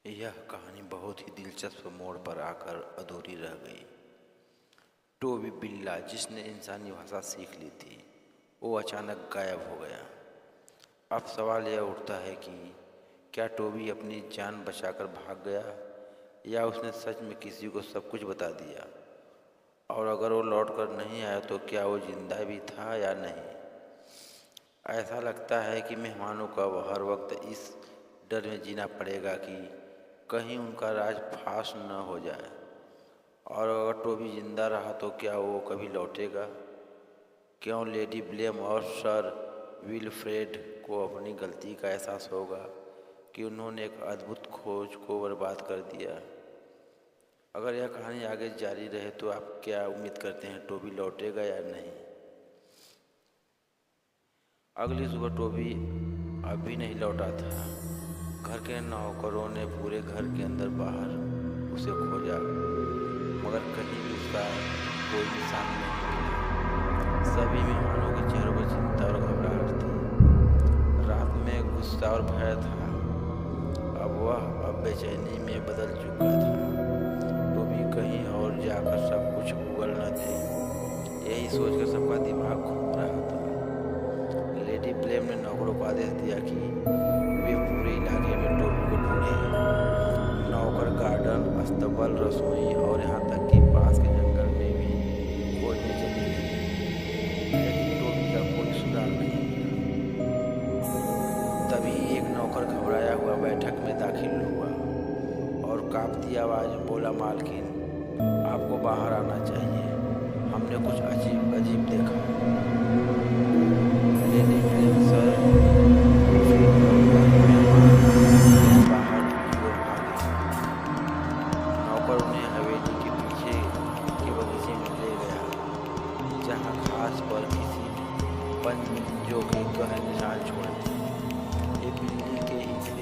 यह कहानी बहुत ही दिलचस्प मोड़ पर आकर अधूरी रह गई। टोबी बिल्ला, जिसने इंसानी भाषा सीख ली थी, वो अचानक गायब हो गया। अब सवाल यह उठता है कि क्या टोबी अपनी जान बचाकर भाग गया या उसने सच में किसी को सब कुछ बता दिया, और अगर वो लौट कर नहीं आया तो क्या वो जिंदा भी था या नहीं। ऐसा लगता है कि मेहमानों को अब हर वक्त इस डर में जीना पड़ेगा कि कहीं उनका राज फाश न हो जाए, और अगर टोबी जिंदा रहा तो क्या वो कभी लौटेगा। क्यों लेडी ब्लेम और सर विलफ्रेड को अपनी गलती का एहसास होगा कि उन्होंने एक अद्भुत खोज को बर्बाद कर दिया। अगर यह कहानी आगे जारी रहे तो आप क्या उम्मीद करते हैं, टोबी लौटेगा या नहीं। अगली सुबह टोबी अभी नहीं लौटा था। घर के नौकरों ने पूरे घर के अंदर बाहर उसे खोजा, मगर कहीं भी उसका कोई निशान नहीं मिला। सभी मेहमानों के चेहरों पर चिंता और घबराहट थी। रात में गुस्सा और भय था, अब बेचैनी में बदल चुका था। टोबी कहीं और जाकर सब कुछ उगल न दे, यही सोचकर सबका दिमाग घूम रहा था। लेडी ब्लेम ने नौकरों को आदेश दिया कि वे पूरे इलाके में टोबी को ढूंढें। नौकर गार्डन, अस्तबल, रसोई और यहाँ तक कि पास के जंगल में भी खोजने चले गए, लेकिन टोबी का कोई सुराग नहीं मिला। तभी एक नौकर घबराया हुआ बैठक में दाखिल हुआ और कांपती आवाज में बोला, मालकिन, आपको बाहर आना चाहिए, हमने कुछ अजीब देखा। लेडी ब्लेम सर बाहर की ओर भागे। नौकर उन्हें हवेली के पीछे के बगीचे में ले गया, जहाँ घास पर किसी पंजों के गहरे निशान छोड़े थे। ये बिल्ली के ही थे,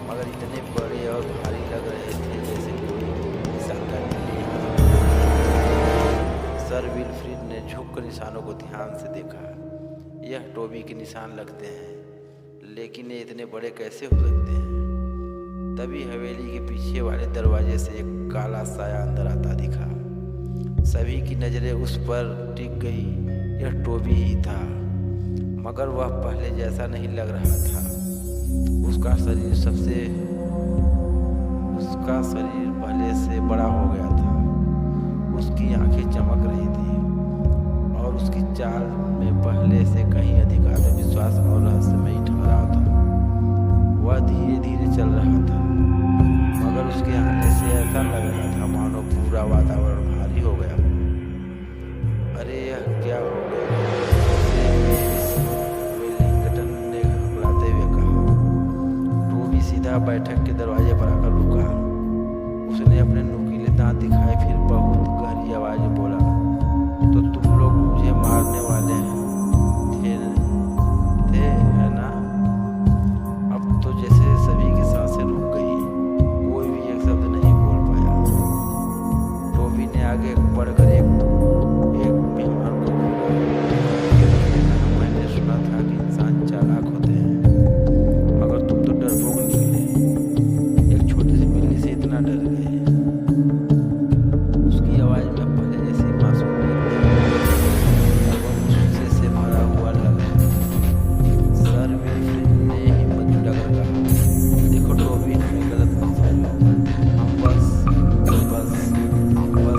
मगर इतने बड़े और भारी लग रहे थे जैसे कोई निशान करने के लिए। सर विलफ्रेड ने झुककर निशानों को ध्यान से देखा। यह टोबी के निशान लगते हैं, लेकिन ये इतने बड़े कैसे हो सकते हैं। तभी हवेली के पीछे वाले दरवाजे से एक काला साया अंदर आता दिखा। सभी की नजरें उस पर टिक गई। यह टोबी ही था, मगर वह पहले जैसा नहीं लग रहा था। उसका शरीर पहले से बड़ा हो गया था। उसकी आंखें चमक रही थी और उसकी चाल में पहले से कहीं अधिक आत्मविश्वास और रहस्यमयी ठहराव था। वह धीरे धीरे चल रहा था, मगर उसके आने से ऐसा लग रहा था मानो पूरा वातावरण भारी हो गया। अरे यह क्या हो गया, वेलिंगटन ने घबराते हुए कहा। टोबी सीधा बैठक के दरवाजे पर आकर रुका। उसने अपने नुकीले दांत दिखाए, फिर बहुत गहरी आवाज में बोला, तो तुम लोग मुझे मारने वाले थे है ना। अब तो जैसे सभी की सांसें रुक गई, कोई भी एक शब्द नहीं बोल पाया। टोबी ने आगे बढ़कर एक मेहमान को बोला, मैंने सुना था कि इंसान चालाक होते हैं, मगर तुम तो डरपोक निकले। एक छोटी सी बिल्ली से इतना डर गए। उसकी आवाज में पहले जैसी मासूमियत से भरा हुआ लगा। सर विलफ्रेड ने हिम्मत जुटाकर कहा, देखो टोबी, हमें गलत मत समझो, हम बस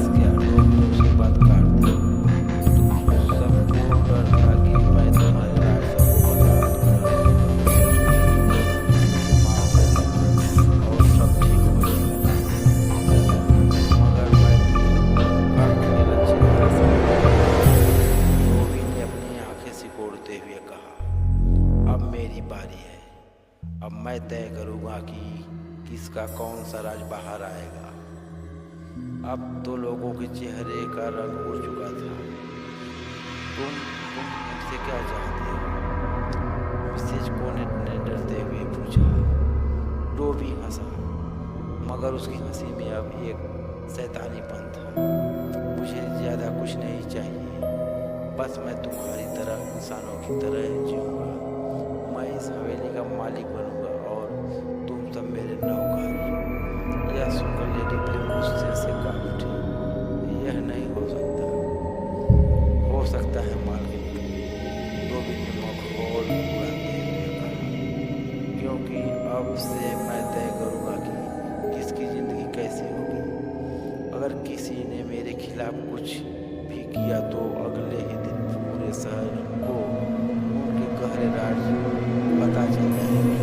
क्या, टोबी ने उसकी बात काट दी। तुम सबको डर था कि मैं तुम्हारे राज सबको बता और सब ठीक हो जाएगा, मगर मैं तुमको अच्छी तरह से। टोबी ने अपनी आंखें सिकोड़ते हुए कहा, अब मेरी बारी है। अब मैं तय करूंगा कि किसका कौन सा राज बाहर आएगा। अब तो लोगों के चेहरे का रंग उड़ चुका था। तुम मुझसे क्या चाहते हो, मिसेज कोनेट ने डरते हुए पूछा। टोबी हंसा, मगर उसकी हंसी में अब एक शैतानीपन था। मुझे ज्यादा कुछ नहीं चाहिए, बस मैं तुम्हारी तरह इंसानों की तरह जीऊंगा। मैं इस हवेली का मालिक बनूंगा और तुम सब मेरे नौकर। अब से मैं तय करूँगा कि किसकी ज़िंदगी कैसी होगी। अगर किसी ने मेरे खिलाफ कुछ भी किया तो अगले ही दिन पूरे शहर को उनके गहरे राज पता चल जाएंगे।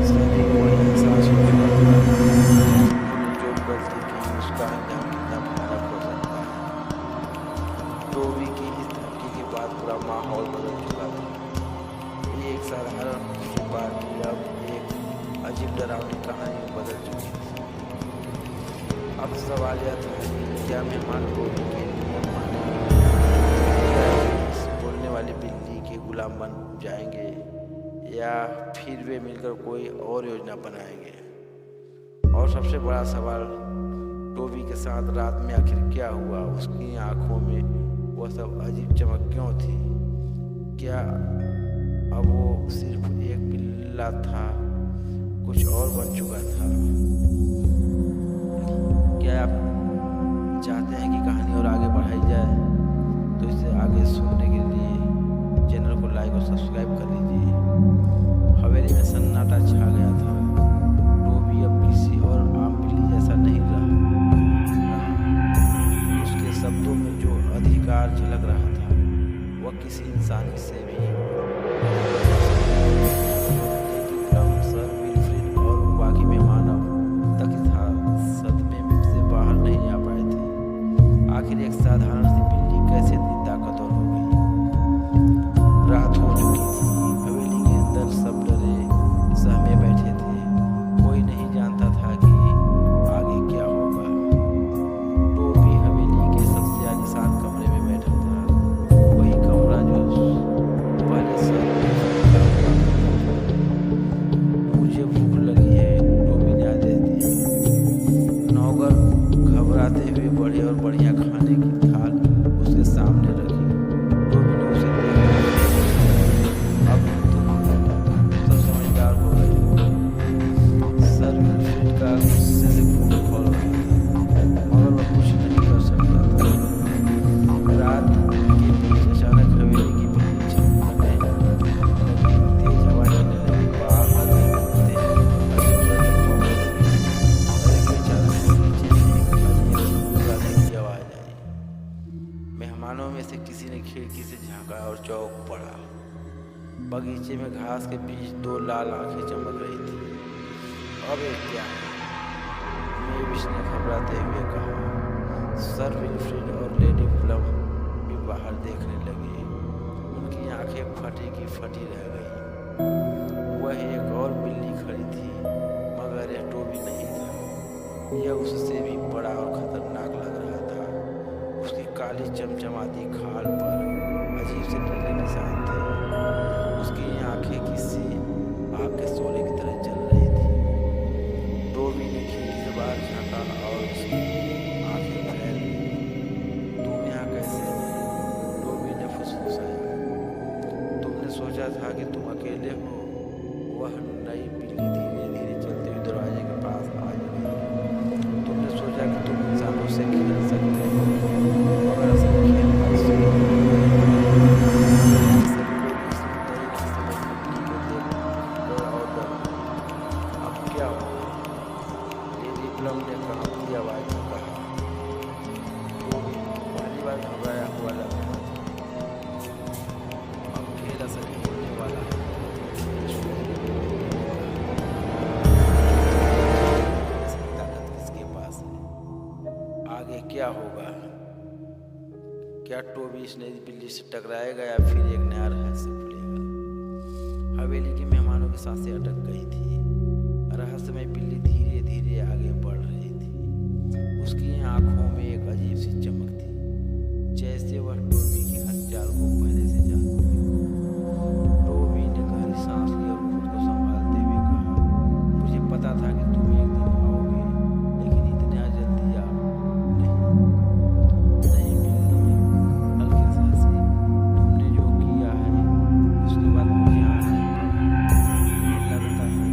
सभी को एहसास हो चुका था उन्होंने जो गलती की उसका अंजाम कितना भयानक हो सकता है। टोबी की इस धमकी के बाद पूरा माहौल बदल चुका था। एक साधारण सी पार्टी अब एक अजीब डरावनी कहानी में बदल चुकी थी। अब सवाल यह था कि क्या मेहमान टोबी के नियम मानेंगे, क्या इस बोलने वाली बिल्ली के गुलाम बन जाएंगे, या फिर वे मिलकर कोई और योजना बनाएंगे। और सबसे बड़ा सवाल, टोबी के साथ रात में आखिर क्या हुआ। उसकी आंखों में वह सब अजीब चमक क्यों थी। क्या अब वो सिर्फ एक बिल्ला था, कुछ और बन चुका था। क्या आप चाहते हैं कि कहानी और आगे बढ़ाई जाए, तो इसे आगे सुनने के लिए चैनल को लाइक और सब्सक्राइब कर लीजिए। हवेली में सन्नाटा छा गया था। टोबी अब किसी और आम बिल्ली जैसा नहीं रहा। उसके शब्दों में जो अधिकार झलक रहा था वह किसी इंसानी से भी सर विल्फ्रेड और बाकी मेहमान अब तक इस सदमे से बाहर नहीं आ पाए थे। आखिर एक साधारण सी बिल्ली कैसे इतनी ताकतवर हो गई। रात हो चुकी थी। हवेली के अंदर सब डरे सहमे बैठे थे। कोई नहीं जानता था कि आगे क्या होगा। टोबी हवेली के सबसे आलीशान कमरे में बैठा था। वही कमरा जो पहले से मुझे भूख लगी है, टोबी ने आदेश दिया। नौकर घबराते हुए बढ़े और बढ़िया खाने की थाल उसके सामने रखी। टोबी ने उसे देखा। अब तुम सब समझदार हो गए हो। सर विल्फ्रेड का गुस्से से खून खौल रहा था, मगर वह कुछ नहीं कर सकता था। रात के बीच अचानक हवेली की बिल्ली चमकने लगी। तेज हवा चलने लगी। बाहर एक कुत्ते की आवाज आई। मेहमानों में से किसी ने खिड़की से झांका और चौंक पड़ा। बगीचे में घास के बीच दो लाल आंखें चमक रही थी। अब ये क्या है? मेविस ने घबराते हुए कहा। सर विल्फ्रेड और लेडी प्लम भी बाहर देखने लगे। उनकी आंखें फटी की फटी रह गई। वह एक और बिल्ली खड़ी थी, मगर यह टोबी नहीं था। यह उससे भी बड़ा और खतरनाक लग रहा था। उसकी काली चमचमाती खाल पर अजीब से नीले निशान थे। उसकी आंखें किसी आग के शोले की तरह जल रही थी। टोबी ने खिड़की से बाहर झांका और उसकी आंखें फैल गईं। तुम यहाँ कैसे? टोबी ने फुसफुसाया। तुमने सोचा था कि तुम अकेले हो। वह नई बिल्ली धीरे धीरे चलते हुए दरवाजे के पास आ गई। तुमने सोचा कि तुम इंसानों से खेल सकते हो, मगर असल खेल प्लम ने कांपती आवाज में कहा। टोबी पहली बार घबराया हुआ लग रहा था। अब खेल असल होने वाला है। ताकत किसके पास है? आगे क्या होगा? क्या टोबी इस नई बिल्ली से टकराएगा या फिर एक नया रहस्य खुलेगा? हवेली के मेहमानों की सांसें अटक गई थी। रहस्यमय बिल्ली धीरे धीरे आगे बढ़ रही थी। उसकी आंखों में एक अजीब सी चमक थी, जैसे वह टोबी की हर चाल को पहले से जानती हो। टोबी ने गहरी सांस ली और खुद को संभालते हुए कहा, मुझे पता था कि तुम एक दिन आओगे, लेकिन इतना जल्दी आप नहीं बिल्ली। हल्के से हंसी। तुमने जो किया है उसके बाद मुझे आना लगता है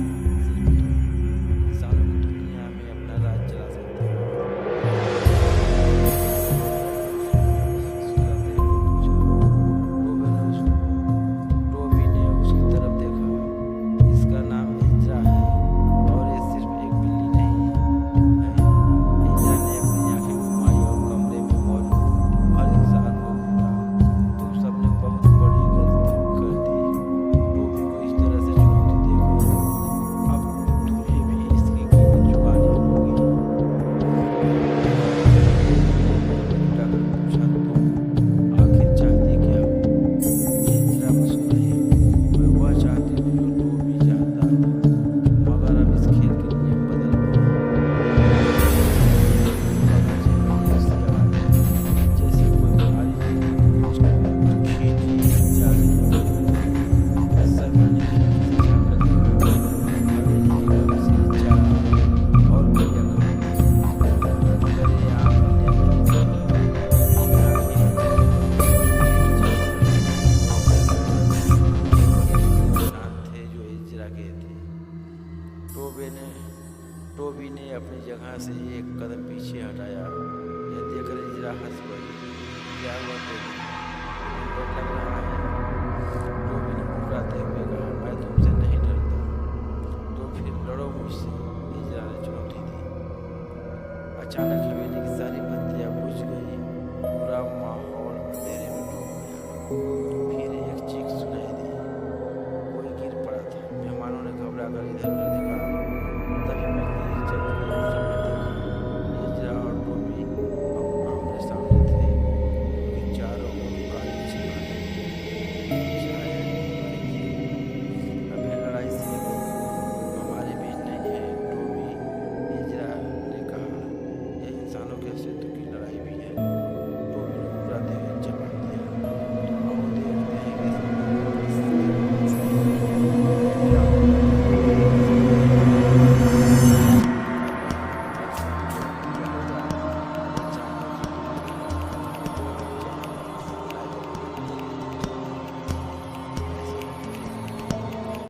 टोबी ने टोबी ने अपनी जगह से एक कदम पीछे हटाया। यह देखकर इजरा हंस पड़ी। क्या हुआ टोबी, डर लग रहा है? टोबी ने मुस्कुराते हुए कहा, मैं तुमसे नहीं डरता। तो फिर लड़ो मुझसे, इजरा ने चुनौती दी। अचानक